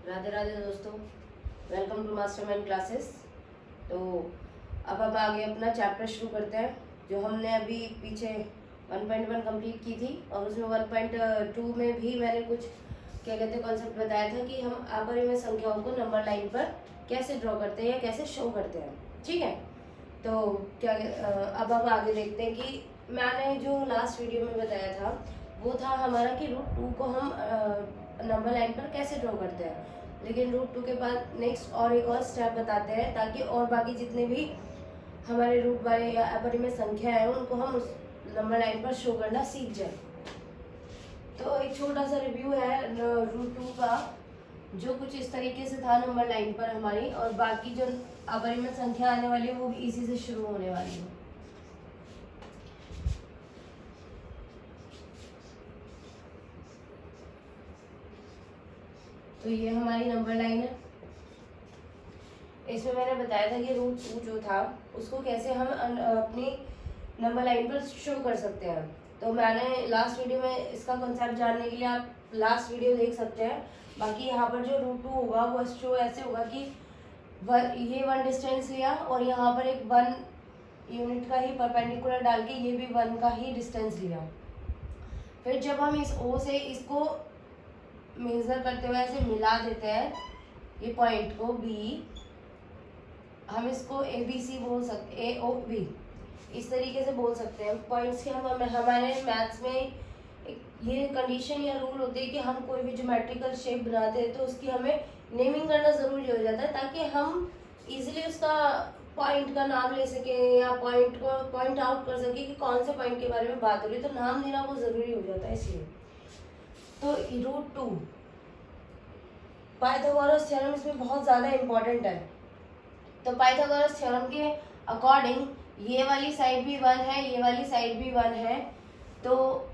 राधे राधे दोस्तों, welcome to mastermind classes. तो अब हम आगे अपना चैप्टर शुरू करते हैं। जो हमने अभी पीछे 1.1 कंप्लीट की थी और उसमें 1.2 में भी मैंने कुछ क्या कहते हैं कॉन्सेप्ट बताया था कि हम अपरिमेय संख्याओं को नंबर लाइन पर कैसे ड्रॉ करते हैं या कैसे शो करते हैं। ठीक है, तो क्या अब हम आगे देखते हैं कि मैंने जो लास्ट वीडियो में बताया था वो था हमारा कि √2 को हम नंबर लाइन पर कैसे ड्रॉ करते हैं। लेकिन √2 के बाद नेक्स्ट और एक और स्टेप बताते हैं ताकि और बाकी जितने भी हमारे रूट वाले या अपरिमेय संख्या है उनको हम उस नंबर लाइन पर शो करना सीख जाए। तो एक छोटा सा रिव्यू है √2 का, जो कुछ इस तरीके से था नंबर लाइन पर हमारी, और बाकी जो अपरिमेय संख्या आने वाली है वो भी इसी से शुरू होने वाली है। तो ये हमारी नंबर लाइन है। इसमें मैंने बताया था कि √2 जो था उसको कैसे हम अपनी नंबर लाइन पर शो कर सकते हैं। तो मैंने लास्ट वीडियो में इसका कॉन्सेप्ट जानने के लिए आप लास्ट वीडियो देख सकते हैं। बाकी यहाँ पर जो √2 होगा वो शो ऐसे होगा कि ये 1 डिस्टेंस लिया और यहाँ पर एक 1 यूनिट का ही परपेंडिकुलर डाल के ये भी 1 का ही डिस्टेंस लिया। फिर जब हम इस O से इसको मेजर करते हुए ऐसे मिला देते हैं ये पॉइंट को B, हम इसको ABC बोल सकते, AOB इस तरीके से बोल सकते हैं। पॉइंट्स के हम हमारे मैथ्स में ये कंडीशन या रूल होती है कि हम कोई भी ज्योमेट्रिकल शेप बनाते हैं तो उसकी हमें नेमिंग करना ज़रूरी हो जाता है ताकि हम इजीली उसका पॉइंट का नाम ले सकें या पॉइंट को पॉइंट आउट कर सकें कि कौन से पॉइंट के बारे में बात हो रही है। तो नाम देना वो ज़रूरी हो जाता है इसलिए। तो √2 पाइथागोरस थ्योरम इसमें बहुत ज़्यादा इम्पोर्टेंट है। तो पाइथागोरस थ्योरम के अकॉर्डिंग ये वाली साइड भी 1 है, ये वाली साइड भी 1 है। तो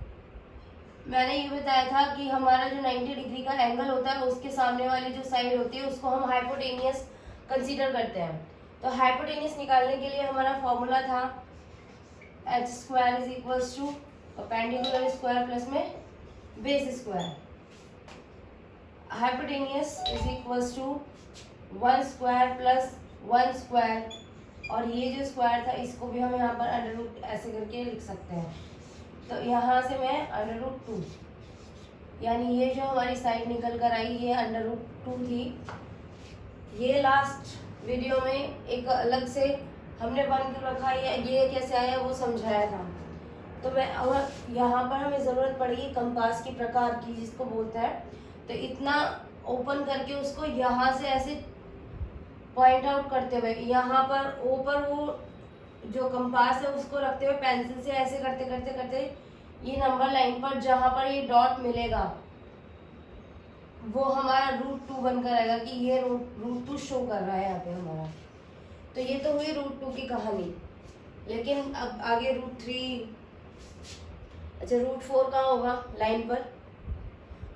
मैंने ये बताया था कि हमारा जो 90 डिग्री का एंगल होता है उसके सामने वाली जो साइड होती है उसको हम हाइपोटेनियस कंसीडर करते हैं। तो हाइपोटेनियस निकालने के लिए हमारा फॉर्मूला था h² परपेंडिकुलर स्क्वायर प्लस में base square. Hypotenuse = 1 square plus 1 square, और ये जो स्क्वायर था इसको भी हम यहाँ पर अंडर ऐसे करके लिख सकते हैं। तो यहाँ से मैं √2 यानी ये जो हमारी साइड निकल कर आई ये √2 थी। ये लास्ट वीडियो में एक अलग से हमने 1 क्यों रखा ये कैसे आया वो समझाया था। तो मैं अगर यहाँ पर हमें ज़रूरत पड़ेगी कंपास की प्रकार की जिसको बोलते हैं, तो इतना ओपन करके उसको यहाँ से ऐसे पॉइंट आउट करते हुए यहाँ पर ऊपर वो जो कंपास है उसको रखते हुए पेंसिल से ऐसे करते करते करते ये नंबर लाइन पर जहाँ पर ये डॉट मिलेगा वो हमारा √2 बनकर आएगा कि ये √2 शो कर रहा है यहाँ पे हमारा। तो ये तो हुई √2 की कहानी। लेकिन अब आगे √3, अच्छा √4 कहाँ होगा लाइन पर,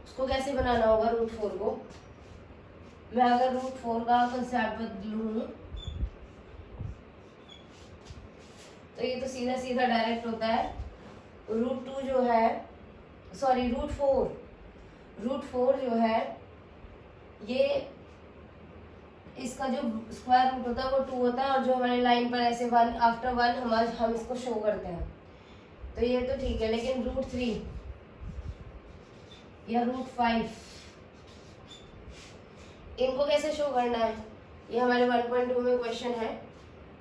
उसको कैसे बनाना होगा √4 को। मैं अगर √4 का कंसेप्ट बदलूँ तो ये तो सीधा सीधा डायरेक्ट होता है। √2 जो है सॉरी √4 जो है ये इसका जो स्क्वायर रूट होता है वो 2 होता है, और जो हमारे लाइन पर ऐसे 1 आफ्टर 1 हम इसको शो करते हैं। तो ये तो ठीक है, लेकिन √3 या √5 इनको कैसे शो करना है, ये हमारे 1.2 में क्वेश्चन है।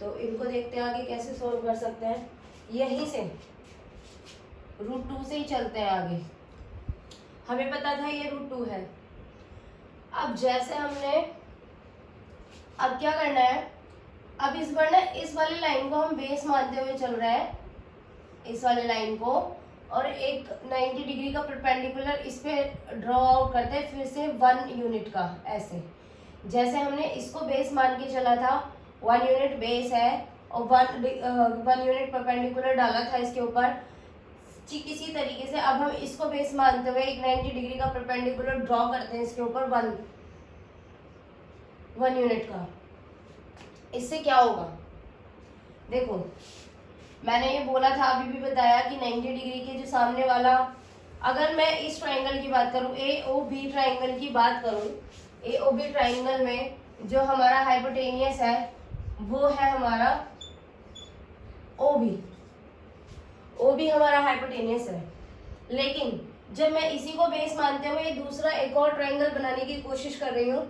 तो इनको देखते हैं आगे कैसे सोल्व कर सकते हैं। यहीं से √2 से ही चलते हैं आगे। हमें पता था ये √2 है। अब जैसे हमने अब क्या करना है, अब इस बार ना इस वाली लाइन को हम बेस मानते हुए चल रहे हैं, इस वाली लाइन को, और एक 90 डिग्री का परपेंडिकुलर इस पे ड्रॉ आउट करते हैं फिर से 1 यूनिट का। ऐसे जैसे हमने इसको बेस मान के चला था, 1 यूनिट बेस है और 1 यूनिट परपेंडिकुलर डाला था इसके ऊपर, ठीक इसी तरीके से अब हम इसको बेस मानते हुए एक 90 डिग्री का परपेंडिकुलर ड्रॉ करते हैं इसके ऊपर 1 यूनिट का। इससे क्या होगा, देखो मैंने ये बोला था अभी भी बताया कि 90 डिग्री के जो सामने वाला, अगर मैं इस ट्राइंगल की बात करूं AOB ट्राइंगल की बात करूं AOB ट्राइंगल में जो हमारा हाइपोटेनियस है वो है हमारा OB। OB हमारा हाइपोटेनियस है। लेकिन जब मैं इसी को बेस मानते हुए दूसरा एक और ट्राइंगल बनाने की कोशिश कर रही हूँ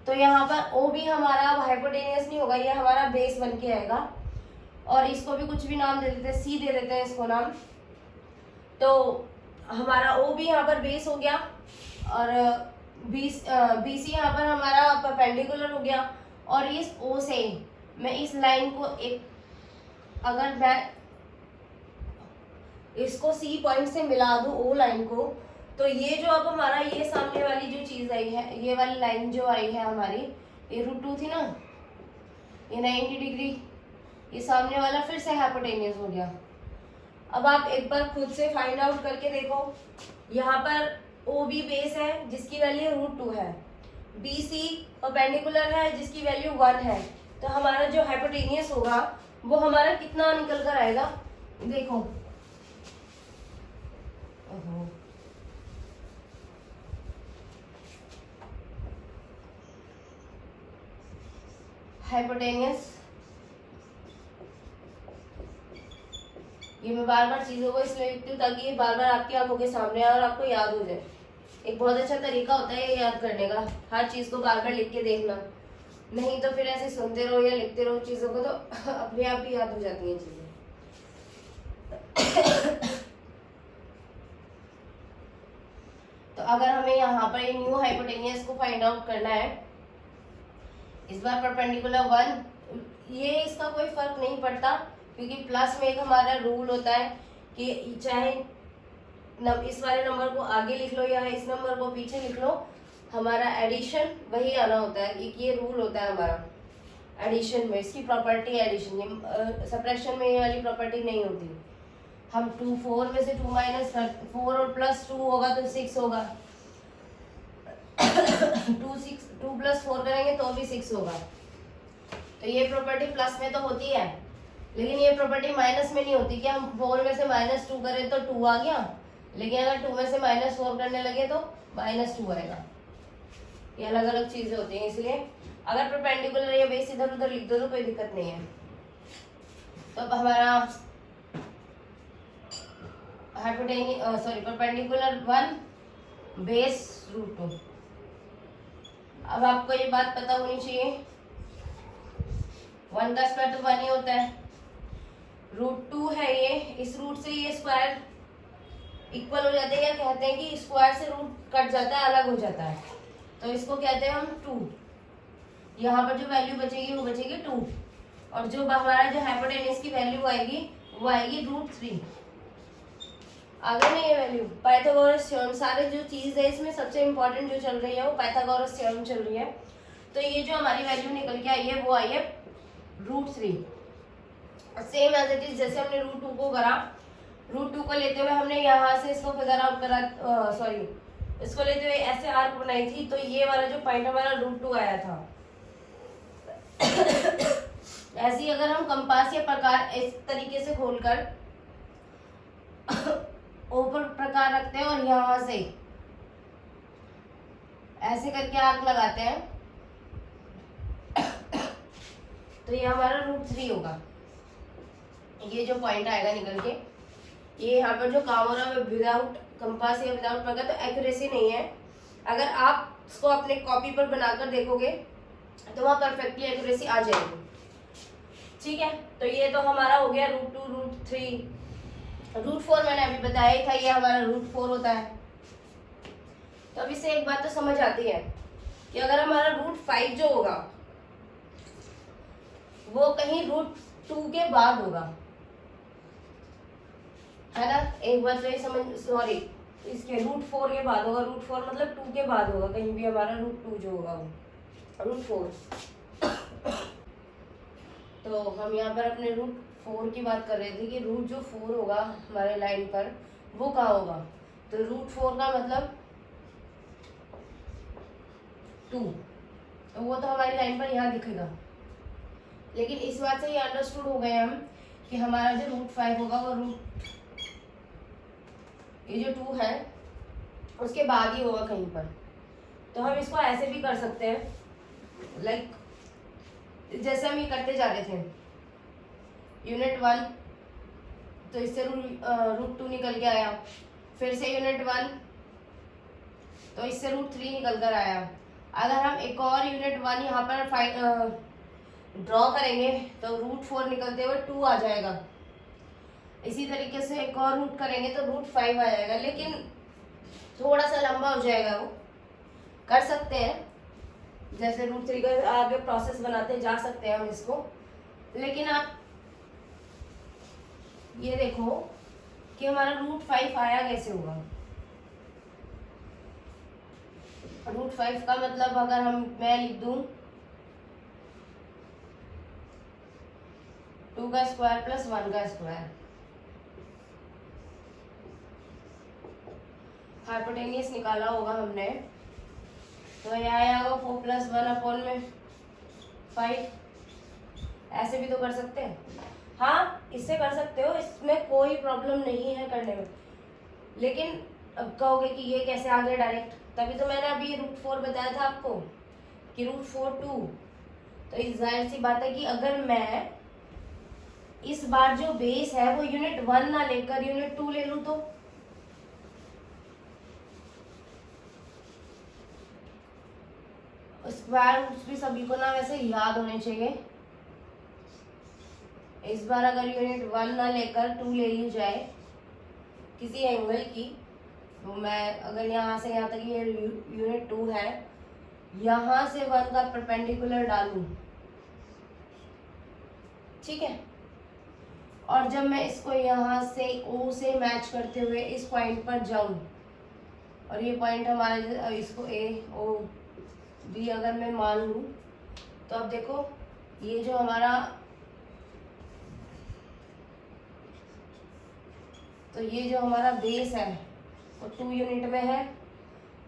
तो यहाँ पर OB हमारा हाइपोटेनियस नहीं होगा, ये हमारा बेस बन के आएगा। और इसको भी कुछ भी नाम दे देते हैं, C दे देते हैं इसको नाम। तो हमारा OB यहाँ पर बेस हो गया और BC यहाँ पर हमारा परपेंडिकुलर हो गया। और इस O से मैं इस लाइन को अगर मैं इसको C पॉइंट से मिला दूं O लाइन को, तो ये जो अब हमारा ये सामने वाली जो चीज आई है, ये वाली लाइन जो आई है हमारी, ये √2 थी ना, ये 90 डिग्री, ये सामने वाला फिर से हाइपोटेनियस हो गया। अब आप एक बार खुद से फाइंड आउट करके देखो, यहाँ पर OB बेस है जिसकी वैल्यू √2 है, BC परपेंडिकुलर है जिसकी वैल्यू 1 है। तो हमारा जो हाइपोटेनियस होगा वो हमारा कितना निकल कर आएगा, देखो। हाइपोटेनियस, ये मैं बार बार चीजों को इसलिए लिखती हूँ ताकि ये बार बार आपकी आंखों के सामने आए और आपको याद हो जाए। एक बहुत अच्छा तरीका होता है ये याद करने का, हर चीज को बार बार लिख के देखना। नहीं तो फिर ऐसे सुनते रहो या लिखते रहो चीजों को, तो अपने आप ही याद हो जाती हैं चीजें। तो अगर हमें यहाँ पर ये न्यू हाइपोटेनियस को फाइंड आउट करना है, इस बार परपेंडिकुलर 1, ये इसका कोई फर्क नहीं पड़ता क्योंकि प्लस में एक हमारा रूल होता है कि चाहे इस वाले नंबर को आगे लिख लो या इस नंबर को पीछे लिख लो, हमारा एडिशन वही आना होता है। एक ये रूल होता है हमारा एडिशन में, इसकी प्रॉपर्टी एडिशन, ये सब्ट्रैक्शन में ये वाली प्रॉपर्टी नहीं होती। हम 2 4 में से 2 माइनस 4 और प्लस 2 होगा तो 6 होगा, 2 प्लस 4 करेंगे तो भी 6 होगा। तो ये प्रॉपर्टी प्लस में तो होती है, लेकिन ये प्रॉपर्टी माइनस में नहीं होती कि हम 4 में से -2 करें तो 2 आ गया, लेकिन अगर 2 में से -4 करने लगे तो -2 आएगा। ये अलग अलग चीजें होती हैं, इसलिए अगर परपेंडिकुलर या बेस इधर उधर लिख दो तो कोई दिक्कत नहीं है। तो अब हमारा परपेंडिकुलर 1 बेस √2। अब आपको ये बात पता होनी चाहिए, 1 का स्क्वायर तो 1 ही होता है, √2 है ये, इस रूट से ये स्क्वायर इक्वल हो जाते हैं, या कहते हैं कि स्क्वायर से रूट कट जाता है, अलग हो जाता है, तो इसको कहते हैं हम 2। यहाँ पर जो वैल्यू बचेगी वो बचेगी 2, और जो हमारा जो हाइपोटेनियस की वैल्यू आएगी वो आएगी √3। आगे नहीं ये वैल्यू पाइथागोरस थ्योरम, सारे जो चीज है इसमें सबसे इंपॉर्टेंट जो चल रही है वो पाइथागोरस थ्योरम चल रही है। तो ये जो हमारी वैल्यू निकल के आई है वो आई है √3, सेम एज इट इज जैसे हमने √2 को करा। √2 को लेते हुए हमने यहाँ से इसको फिगर आउट करा, इसको लेते हुए ऐसे आर्क बनाई थी, तो ये वाला जो पॉइंट हमारा √2 आया था। ऐसे ही अगर हम कंपास या प्रकार इस तरीके से खोलकर ऊपर प्रकार रखते हैं और यहाँ से ऐसे करके आर्क लगाते हैं, तो ये हमारा √3 होगा। ये जो पॉइंट आएगा निकल के, ये यहाँ पर जो काम हो रहा है विदाउट कंपास या विदाउट प्रकार, तो एक्यूरेसी नहीं है। अगर आप इसको अपने कॉपी पर बनाकर देखोगे तो वहाँ परफेक्टली एक्यूरेसी आ जाएगी। ठीक है, तो ये तो हमारा हो गया √2 √3। √4 मैंने अभी बताया ही था, ये हमारा √4 होता है। तो अब इससे एक बात तो समझ आती है कि अगर हमारा √5 जो होगा वो कहीं √2 के बाद होगा, है ना। एक बात तो ये समझ, सॉरी, इसके √4 के बाद होगा, √4 मतलब 2 के बाद होगा, कहीं भी हमारा √2 जो होगा वो √4। तो हम यहाँ पर अपने √4 की बात कर रहे थे कि रूट जो 4 होगा हमारे लाइन पर वो कहाँ होगा, तो √4 का मतलब 2, तो वो तो हमारी लाइन पर यहाँ दिखेगा। लेकिन इस बात से ये अंडरस्टूड हो गए हम कि हमारा जो √5 होगा वो ये जो 2 है उसके बाद ही होगा कहीं पर। तो हम इसको ऐसे भी कर सकते हैं, लाइक जैसे हम ये करते जा रहे थे यूनिट 1, तो इससे √2 निकल के आया, फिर से यूनिट 1 तो इससे √3 निकल कर आया। अगर हम एक और यूनिट 1 यहाँ पर ड्रॉ करेंगे तो √4 निकलते हुए 2 आ जाएगा। इसी तरीके से एक और रूट करेंगे तो √5 आ जाएगा, लेकिन थोड़ा सा लंबा हो जाएगा, वो कर सकते हैं, जैसे √3 का आगे प्रोसेस बनाते जा सकते हैं हम इसको। लेकिन आप ये देखो कि हमारा √5 आया कैसे होगा। √5 का मतलब अगर मैं लिख दूं 2 का स्क्वायर प्लस 1 का स्क्वायर, हाइपोटेनियस निकाला होगा हमने, तो यह आएगा 4 + 1/5। ऐसे भी तो कर सकते हैं, हाँ इससे कर सकते हो, इसमें कोई प्रॉब्लम नहीं है करने में। लेकिन अब कहोगे कि ये कैसे आ गया डायरेक्ट, तभी तो मैंने अभी √4 बताया था आपको कि √4 2। तो इस जाहिर सी बात है कि अगर मैं इस बार जो बेस है वो यूनिट 1 ना लेकर यूनिट 2 ले लूं, तो स्क्वायर रूट्स भी सभी को ना वैसे याद होने चाहिए। इस बार अगर यूनिट 1 ना लेकर 2 ले ली जाए किसी एंगल की, तो मैं अगर यहाँ से यहाँ तक ये यूनिट 2 है, यहाँ से 1 का परपेंडिकुलर डालूं, ठीक है, और जब मैं इसको यहाँ से O से मैच करते हुए इस पॉइंट पर जाऊं, और ये पॉइंट हमारा इसको AOB अगर मैं मान लूं, तो अब देखो ये जो हमारा, तो ये जो हमारा बेस है वो 2 यूनिट में है,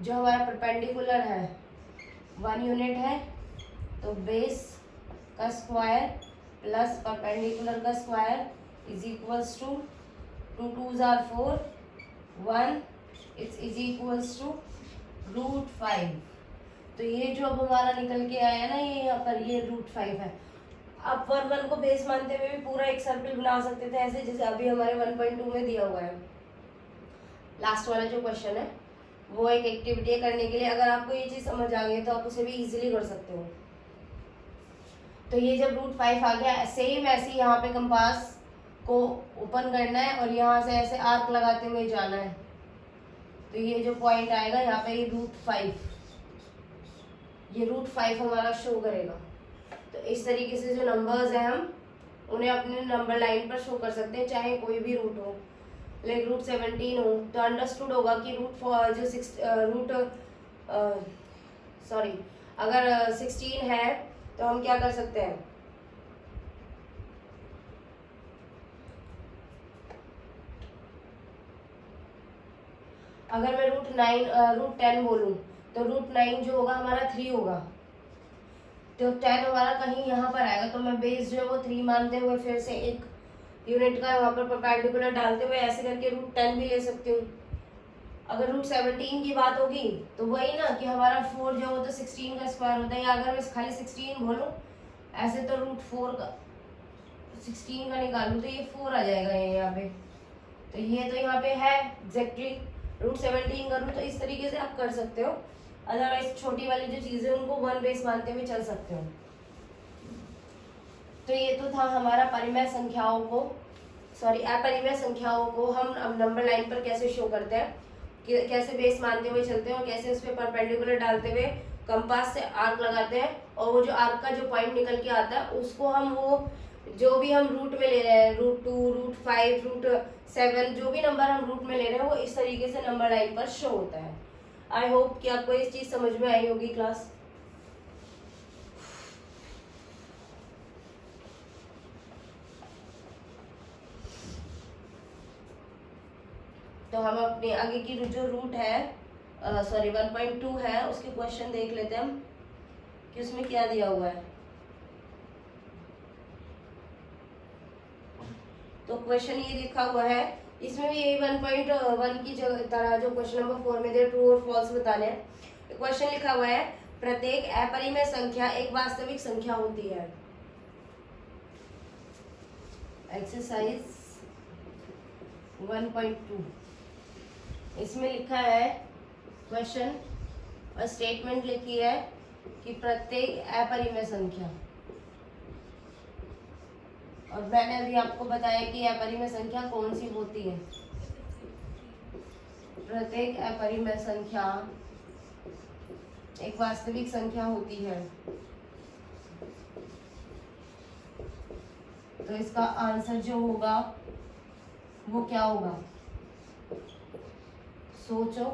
जो हमारा परपेंडिकुलर है 1 यूनिट है, तो बेस का स्क्वायर प्लस परपेंडिकुलर का square is equals to 2 2s are 4 1 is equals to √5। तो ये जो अब हमारा निकल के आया ना, ये यहाँ पर ये √5 है। अब 1 1 को बेस मानते हुए भी पूरा एक सर्कल बना सकते थे, ऐसे जैसे अभी हमारे 1.2 में दिया हुआ है। लास्ट वाला जो क्वेश्चन है वो एक एक्टिविटी करने के लिए, अगर आपको ये चीज समझ आ गई तो आप उसे भी इजीली कर सकते हो। तो ये जब √5 आ गया, सेम ऐसे ही यहाँ पे कंपास को ओपन करना है और यहाँ से ऐसे आर्क लगाते हुए जाना है, तो ये जो पॉइंट आएगा यहाँ पे ये √5 हमारा शो करेगा। तो इस तरीके से जो नंबर्स हैं हम उन्हें अपने नंबर लाइन पर शो कर सकते हैं, चाहे कोई भी रूट हो। लाइक √17 हो तो अंडरस्टूड होगा कि अगर 16 है तो हम क्या कर सकते हैं, अगर मैं √10 बोलूं तो √9 जो होगा हमारा 3 होगा, तो 10 हमारा कहीं यहाँ पर आएगा, तो मैं बेस जो है वो 3 मानते हुए फिर से एक यूनिट का वहाँ पर परपेंडिकुलर डालते हुए ऐसे करके √10 भी ले सकती हूँ। अगर √17 की बात होगी तो वही ना कि हमारा 4 जो हो तो 16 का स्क्वायर होता है, या अगर मैं खाली 16 बोलूँ ऐसे तो √4 का 16 का निकालूँ तो ये 4 आ जाएगा ये यहाँ पे, तो ये तो यहाँ पे है एग्जैक्टली। √17 करूँ तो इस तरीके से आप कर सकते हो, अदरवाइज छोटी वाली जो चीज़ें उनको 1 बेस मानते हुए चल सकते हो। तो ये तो था हमारा अपरिमेय संख्याओं को हम नंबर लाइन पर कैसे शो करते हैं, कैसे बेस मानते हुए चलते हैं और कैसे उस पर परपेंडिकुलर डालते हुए कंपास से आर्क लगाते हैं, और वो जो आर्क का जो पॉइंट निकल के आता है उसको हम वो जो भी हम रूट में ले रहे हैं, √2 √5 √7 जो भी नंबर हम रूट में ले रहे हैं वो इस तरीके से नंबर लाइन पर शो होता है। आई होप कि आपको इस चीज समझ में आई होगी क्लास। तो हम अपने आगे की जो रूट है 1.2 है उसके क्वेश्चन देख लेते हैं हम कि उसमें क्या दिया हुआ है। तो क्वेश्चन ये लिखा हुआ है, इसमें भी यही 1.1 की तरह जो क्वेश्चन नंबर 4 में दे ट्रू और फॉल्स बताने हैं। क्वेश्चन लिखा हुआ है प्रत्येक अपरिमेय संख्या एक वास्तविक संख्या होती है। एक्सरसाइज 1.2 इसमें लिखा है क्वेश्चन और स्टेटमेंट लिखी है कि प्रत्येक अपरिमेय संख्या, और मैंने अभी आपको बताया कि अपरिमेय संख्या कौन सी होती है। प्रत्येक अपरिमेय संख्या एक वास्तविक संख्या होती है। तो इसका आंसर जो होगा वो क्या होगा, सोचो।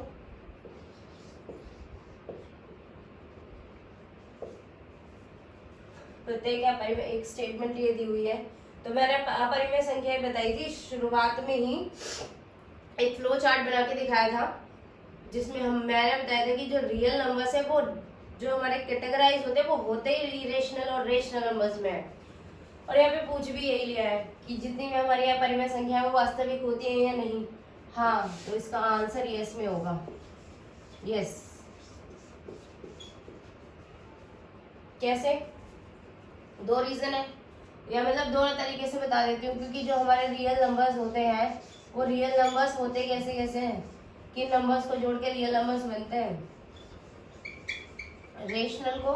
प्रत्येक अपरिमेय एक स्टेटमेंट ये दी हुई है। तो मैंने अपरिमेय संख्याएं बताई थी शुरुआत में ही, एक फ्लो चार्ट बना के दिखाया था जिसमें मैंने बताया था कि जो रियल नंबर्स है वो जो हमारे कैटेगराइज होते हैं वो होते ही इरेशनल और रेशनल नंबर्स में है। और यहाँ पे पूछ भी यही लिया है कि जितनी भी हमारी अपरिमेय संख्या है वो वास्तविक होती है या नहीं। हाँ, तो इसका आंसर यस में होगा, यस। कैसे? दो रीजन है, या मतलब दोनों तरीके से बता देती हूँ, क्योंकि जो हमारे रियल नंबर्स होते हैं वो रियल नंबर्स होते कैसे कैसे हैं, किन नंबर्स को जोड़ के रियल नंबर्स बनते हैं, रेशनल को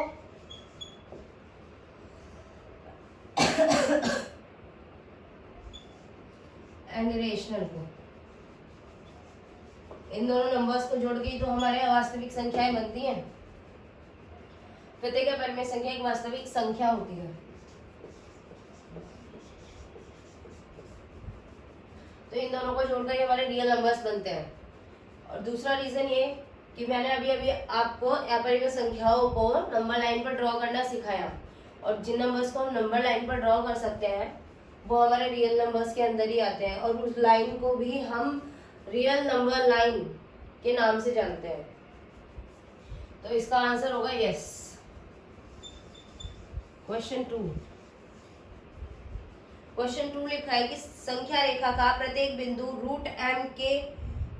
एंड इरेशनल को, इन दोनों नंबर्स को जोड़ के तो हमारे वास्तविक संख्याएं बनती हैं। प्रत्येक अपरिमेय संख्या एक वास्तविक संख्या होती है। तो इन दोनों को जोड़कर हमारे रियल नंबर्स बनते हैं। और दूसरा रीजन ये कि मैंने अभी आपको अपरिमेय संख्याओं को नंबर लाइन पर ड्रॉ करना सिखाया, और जिन नंबर्स को हम नंबर लाइन पर ड्रॉ कर सकते हैं वो हमारे रियल नंबर्स के अंदर ही आते हैं, और उस लाइन को भी हम रियल नंबर लाइन के नाम से जानते हैं। तो इसका आंसर होगा यस। क्वेश्चन 2 लिखा है कि संख्या रेखा का प्रत्येक बिंदु रूट m के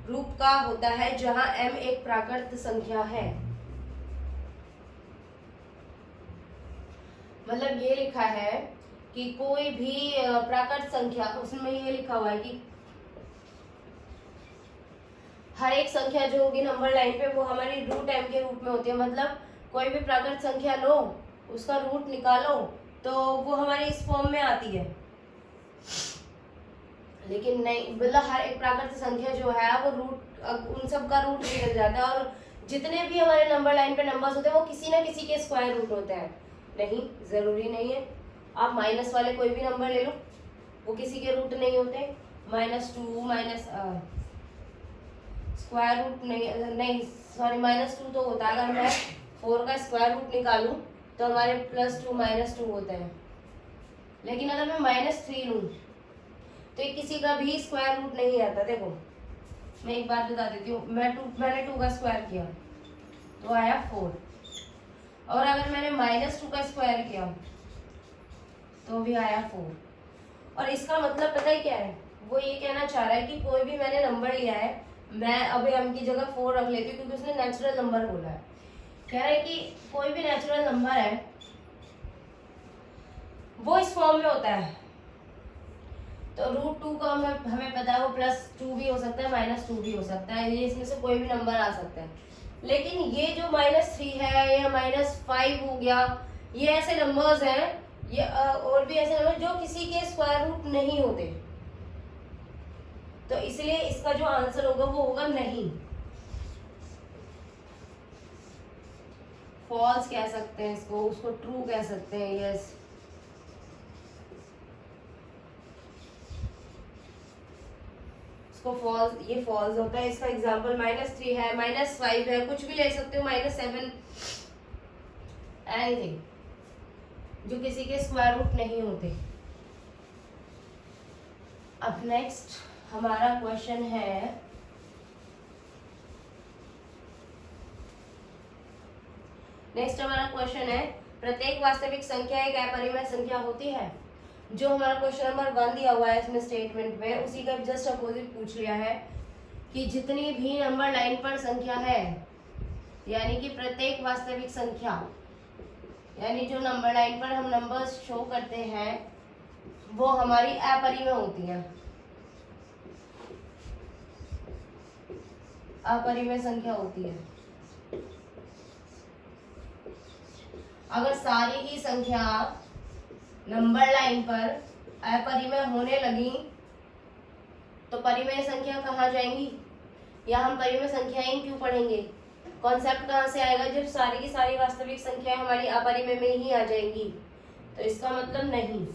रूप का होता है जहां m एक प्राकृत संख्या है। मतलब ये लिखा है कि कोई भी प्राकृत संख्या, उसमें ये लिखा हुआ है कि हर एक संख्या जो होगी नंबर लाइन पे वो हमारी रूट m के रूप में होती है। मतलब कोई भी प्राकृत संख्या लो, उसका रूट निकालो तो वो हमारी इस फॉर्म में आती है। लेकिन नहीं, मतलब हर एक प्राकृत संख्या जो है वो रूट, उन सब का रूट निकल जाता है, और जितने भी हमारे नंबर लाइन पे नंबर्स होते हैं वो किसी ना किसी के स्क्वायर रूट होते हैं। नहीं, जरूरी नहीं है। आप माइनस वाले कोई भी नंबर ले लो, वो किसी के रूट नहीं होते। -2 माइनस स्क्वायर रूट नहीं सॉरी -2 तो होता है। अगर मैं 4 का स्क्वायर रूट निकालूं तो हमारे +2 -2 होते हैं। लेकिन अगर मैं -3 लूं तो किसी का भी स्क्वायर रूट नहीं आता। देखो मैं एक बात बता देती हूँ, मैंने 2 का स्क्वायर किया तो आया 4, और अगर मैंने -2 का स्क्वायर किया तो भी आया 4। और इसका मतलब पता है क्या है, वो ये कहना चाह रहा है कि कोई भी मैंने नंबर लिया है, मैं अभी m की जगह 4 रख लेती हूँ क्योंकि उसने नेचुरल नंबर बोला है। कह रहा है कि कोई भी नेचुरल नंबर है वो इस फॉर्म में होता है। तो √2 का हमें पता है वो +2 भी हो सकता है, -2 भी हो सकता है, ये इसमें से कोई भी नंबर आ सकता है। लेकिन ये जो -3 है या -5 हो गया, ये ऐसे नंबर्स हैं, ये और भी ऐसे नंबर जो किसी के स्क्वायर रूट नहीं होते। तो इसलिए इसका जो आंसर होगा वो होगा नहीं। फॉल्स कह सकते हैं इसको, उसको ट्रू कह सकते हैं। यस, इसको फॉल्स, ये फॉल्स होता है। इसका एग्जांपल -3 है, -5 है, कुछ भी ले सकते हो, -7, एनीथिंग जो किसी के स्क्वायर रूट नहीं होते। अब नेक्स्ट हमारा क्वेश्चन है प्रत्येक वास्तविक संख्या एक अपरिमेय संख्या होती है। जो हमारा क्वेश्चन नंबर 1 दिया हुआ है इसमें स्टेटमेंट में, उसी का जस्ट अपोजिट पूछ लिया है कि जितनी भी नंबर लाइन पर संख्या है यानी कि प्रत्येक वास्तविक संख्या, यानी जो नंबर लाइन पर हम नंबर्स शो करते हैं वो हमारी अपरिमेय होती है, अपरिमेय संख्या होती है। अगर सारी ही संख्या नंबर लाइन पर अपरिमेय होने लगी तो परिमेय संख्या कहाँ जाएंगी, या हम परिमेय संख्याएं क्यों पढ़ेंगे? कॉन्सेप्ट कहाँ से आएगा जब सारी की सारी वास्तविक संख्याएं हमारी अपरिमेय में ही आ जाएंगी। तो इसका मतलब नहीं,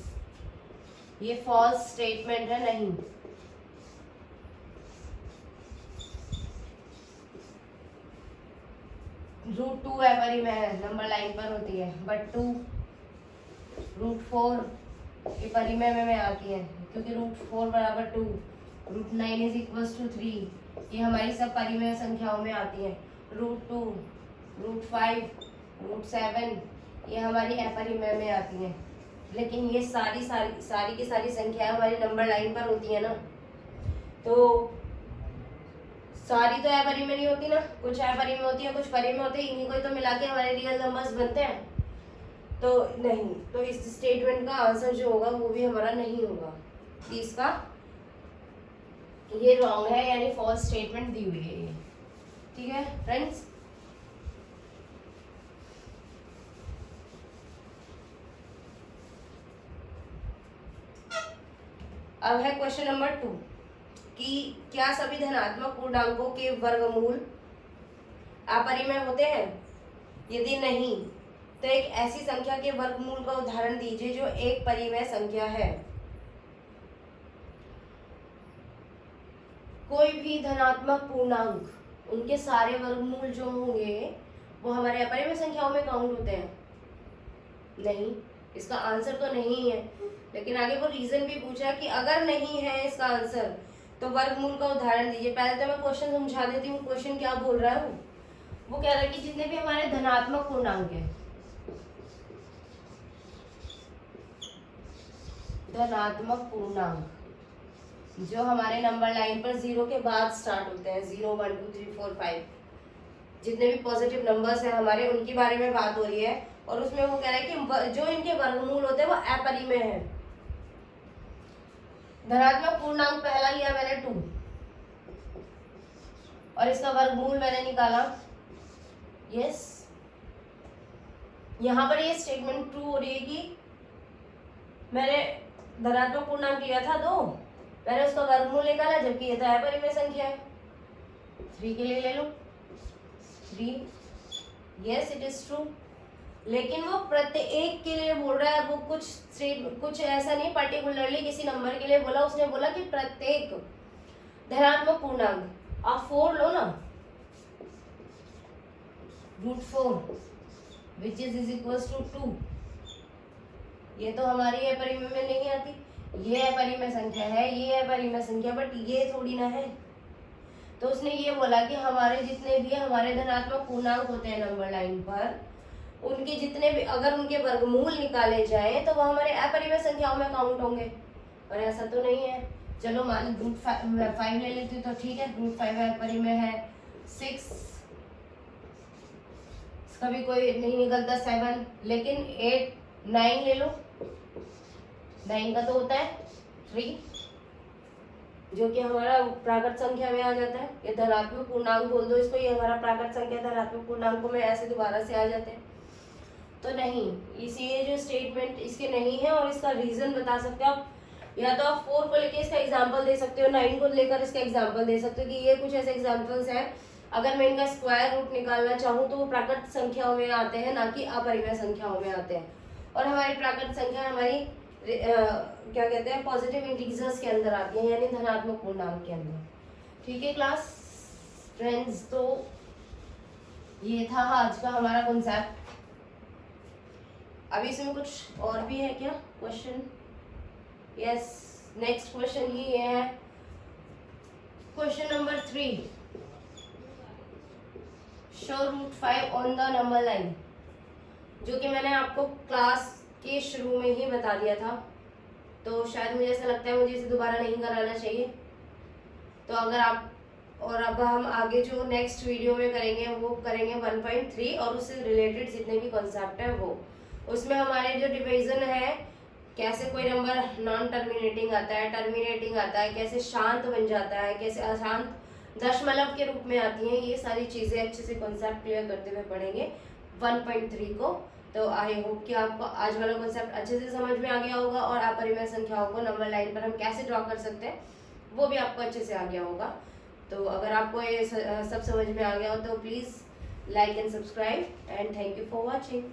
ये फॉल्स स्टेटमेंट है, नहीं। √2 अपरिमेय है, नंबर लाइन पर होती है, बट 2 √4 ये परिमेय में आती है क्योंकि √4 बराबर 2, √9 = 3, ये हमारी सब परिमेय संख्याओं में आती है। √2, √5, √7 ये हमारी अपरिमेय में आती है। लेकिन ये सारी की सारी संख्याएं हमारी नंबर लाइन पर होती है ना, तो सारी तो अपरिमेय नहीं होती ना, कुछ अपरिमेय होती है, कुछ परिमेय होते हैं, इन्हीं को तो मिला के हमारे रियल नंबर्स बनते हैं। तो नहीं, तो इस स्टेटमेंट का आंसर जो होगा वो भी हमारा नहीं होगा, इसका ये रॉन्ग है, यानी फॉल्स स्टेटमेंट दी हुई है ये। ठीक है फ्रेंड्स, अब है क्वेश्चन नंबर 2 कि क्या सभी धनात्मक पूर्णांकों के वर्गमूल अपरिमेय होते हैं? यदि नहीं तो एक ऐसी संख्या के वर्गमूल का उदाहरण दीजिए जो एक परिमेय संख्या है। कोई भी धनात्मक पूर्णांक उनके सारे वर्गमूल जो होंगे वो हमारे अपरिमेय संख्याओं में काउंट होते हैं? नहीं, इसका आंसर तो नहीं है। लेकिन आगे वो रीजन भी पूछा कि अगर नहीं है इसका आंसर तो वर्गमूल का उदाहरण दीजिए। पहले तो मैं क्वेश्चन समझा देती हूँ, क्वेश्चन क्या बोल रहा है वो कह रहा है कि जितने भी हमारे धनात्मक पूर्णांक है, धनात्मक पूर्णांक जो हमारे नंबर लाइन पर 0 के बाद स्टार्ट होते हैं, 0, 1, 2, 3, 4, 5, जितने भी पॉजिटिव नंबर्स हैं हमारे, उनके बारे में बात हो रही है। और उसमें वो कह रहा है कि जो इनके वर्गमूल होते हैं वो अपरिमेय है। धनात्मक पूर्णांक पहला लिया मैंने 2 और इसका वर्गमूल मैंने निकाला, यस। यहाँ पर ये स्टेटमेंट ट्रू हो रही है कि मैंने धनात्मक पूर्णांक लिया था 2, मैंने उसका वर्गमूल निकाला, जबकि ये तो अपरिमेय संख्या है। 3 के लिए ले लो, 3, यस इट इज ट्रू। लेकिन वो प्रत्येक के लिए बोल रहा है, वो कुछ ऐसा नहीं पर्टिकुलरली किसी नंबर के लिए बोला, उसने बोला कि प्रत्येक धनात्मक पूर्णांक। आप 4 लो ना, √4 विच इज इक्वल्स टू 2, ये तो हमारी अपरिमेय में नहीं आती, ये अपरिमेय संख्या है, ये अपरिमेय संख्या, बट ये थोड़ी ना है। तो उसने ये बोला कि हमारे जितने भी हमारे धनात्मक पूर्णांक होते हैं नंबर लाइन पर, उनके जितने भी अगर उनके वर्गमूल निकाले जाए तो वो हमारे अपरिमेय संख्याओं में काउंट होंगे, और ऐसा तो नहीं है। चलो मान √5 ले लेती हूँ तो ठीक है, √5 अपरिमेय है। 6 इसका भी कोई नहीं निकलता, 7, लेकिन 8, 9 ले लो, 9 का तो होता है 3, जो कि हमारा प्राकृत संख्या में आ जाता है। ये धनात्मक पूर्णांक बोल दो इसको, ये हमारा प्राकृत संख्या धनात्मक पूर्णांकों में ऐसे दोबारा से आ जाते हैं। तो नहीं, ये जो स्टेटमेंट इसके नहीं है, और इसका रीजन बता सकते हो आप, या तो आप 4 को लेकर इसका एग्जाम्पल दे सकते हो, 9 को लेकर इसका एग्जाम्पल दे सकते हो कि ये कुछ ऐसे एग्जाम्पल्स हैं, अगर मैं इनका स्क्वायर रूट निकालना चाहूँ तो वो प्राकृत संख्याओं में आते हैं, ना कि अपरिमेय संख्याओं में आते हैं। और हमारी प्राकृत संख्या हमारी क्या कहते हैं, पॉजिटिव इंटीजर्स के अंदर आती है, यानी धनात्मक पूर्णांक के अंदर। ठीक है क्लास फ्रेंड्स, तो ये था आज का हमारा कॉन्सेप्ट। अभी इसमें कुछ और भी है क्या क्वेश्चन? यस, नेक्स्ट क्वेश्चन ही ये है, question number 3, show √5 on the number line, जो कि मैंने आपको क्लास के शुरू में ही बता दिया था, तो शायद मुझे ऐसा लगता है मुझे इसे दोबारा नहीं कराना चाहिए। तो अगर आप और अब हम आगे जो नेक्स्ट वीडियो में करेंगे वो करेंगे 1.3 और उससे रिलेटेड जितने भी कॉन्सेप्ट है वो। उसमें हमारे जो डिवीजन है, कैसे कोई नंबर नॉन टर्मिनेटिंग आता है, टर्मिनेटिंग आता है, कैसे शांत बन जाता है, कैसे अशांत दशमलव के रूप में आती हैं, ये सारी चीज़ें अच्छे से कॉन्सेप्ट क्लियर करते हुए पढ़ेंगे 1.3 को। तो आई होप कि आपको आज वाला कॉन्सेप्ट अच्छे से समझ में आ गया होगा और अपरिमेय संख्याओं को नंबर लाइन पर हम कैसे ड्रॉ कर सकते हैं वो भी आपको अच्छे से आ गया होगा। तो अगर आपको ये सब समझ में आ गया हो तो please like and subscribe and thank you for watching.